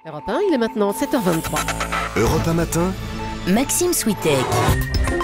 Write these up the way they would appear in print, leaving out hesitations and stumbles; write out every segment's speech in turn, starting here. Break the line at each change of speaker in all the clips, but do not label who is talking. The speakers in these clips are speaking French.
Europe 1, il est maintenant 7h23.
Europe 1 matin,
Maxime Switek.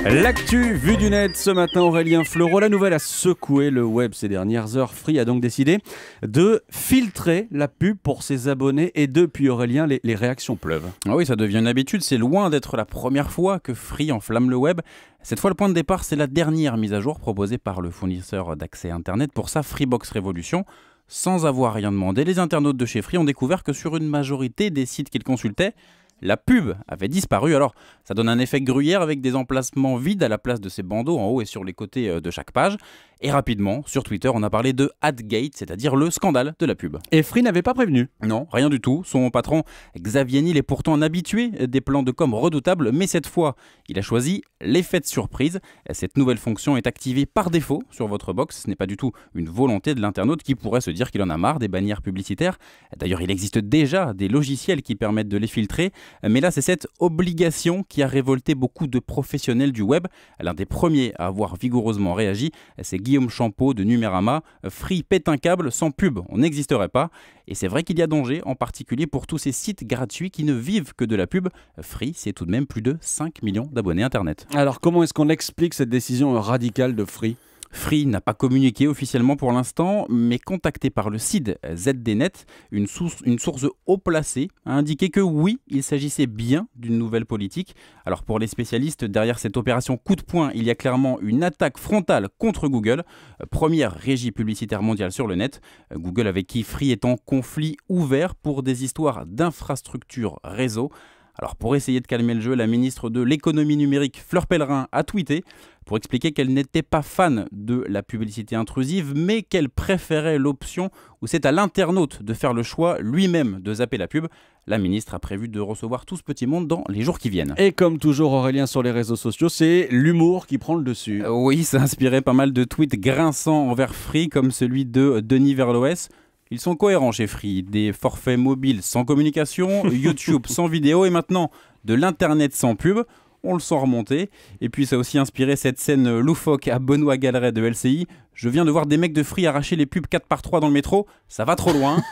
L'actu vue du net ce matin, Aurélien Fleureau. La nouvelle a secoué le web ces dernières heures. Free a donc décidé de filtrer la pub pour ses abonnés et depuis, Aurélien, les réactions pleuvent.
Ah oui, ça devient une habitude. C'est loin d'être la première fois que Free enflamme le web. Cette fois, le point de départ, c'est la dernière mise à jour proposée par le fournisseur d'accès Internet pour sa Freebox Révolution. Sans avoir rien demandé, les internautes de chez Free ont découvert que sur une majorité des sites qu'ils consultaient, la pub avait disparu. Alors, ça donne un effet gruyère avec des emplacements vides à la place de ces bandeaux en haut et sur les côtés de chaque page. Et rapidement, sur Twitter, on a parlé de Adgate, c'est-à-dire le scandale de la pub.
Et Free n'avait pas prévenu.
Non, rien du tout. Son patron, Xavier Niel, est pourtant un habitué des plans de com redoutables, mais cette fois, il a choisi l'effet de surprise. Cette nouvelle fonction est activée par défaut sur votre box. Ce n'est pas du tout une volonté de l'internaute qui pourrait se dire qu'il en a marre des bannières publicitaires. D'ailleurs, il existe déjà des logiciels qui permettent de les filtrer, mais là, c'est cette obligation qui a révolté beaucoup de professionnels du web. L'un des premiers à avoir vigoureusement réagi, c'est Guillaume Champeau de Numérama. Free pète un câble, sans pub, on n'existerait pas. Et c'est vrai qu'il y a danger, en particulier pour tous ces sites gratuits qui ne vivent que de la pub. Free, c'est tout de même plus de 5 millions d'abonnés Internet.
Alors, comment est-ce qu'on explique cette décision radicale de Free ?
Free n'a pas communiqué officiellement pour l'instant, mais contacté par le CID ZDNet, une source haut placée a indiqué que oui, il s'agissait bien d'une nouvelle politique. Alors pour les spécialistes, derrière cette opération coup de poing, il y a clairement une attaque frontale contre Google, première régie publicitaire mondiale sur le net. Google avec qui Free est en conflit ouvert pour des histoires d'infrastructures réseau. Alors pour essayer de calmer le jeu, la ministre de l'économie numérique Fleur Pellerin a tweeté pour expliquer qu'elle n'était pas fan de la publicité intrusive, mais qu'elle préférait l'option où c'est à l'internaute de faire le choix lui-même de zapper la pub. La ministre a prévu de recevoir tout ce petit monde dans les jours qui viennent.
Et comme toujours, Aurélien, sur les réseaux sociaux, c'est l'humour qui prend le dessus.
Oui, ça a inspiré pas mal de tweets grinçants envers Free, comme celui de Denis Verloès. Ils sont cohérents chez Free, des forfaits mobiles sans communication, YouTube sans vidéo et maintenant de l'internet sans pub. On le sent remonter. Et puis ça a aussi inspiré cette scène loufoque à Benoît Galeret de LCI. Je viens de voir des mecs de Free arracher les pubs 4x3 dans le métro. Ça va trop loin.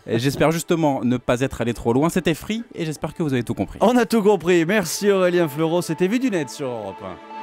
J'espère justement ne pas être allé trop loin. C'était Free et j'espère que vous avez tout compris.
On a tout compris. Merci Aurélien Fleureau. C'était Vue du net sur Europe 1.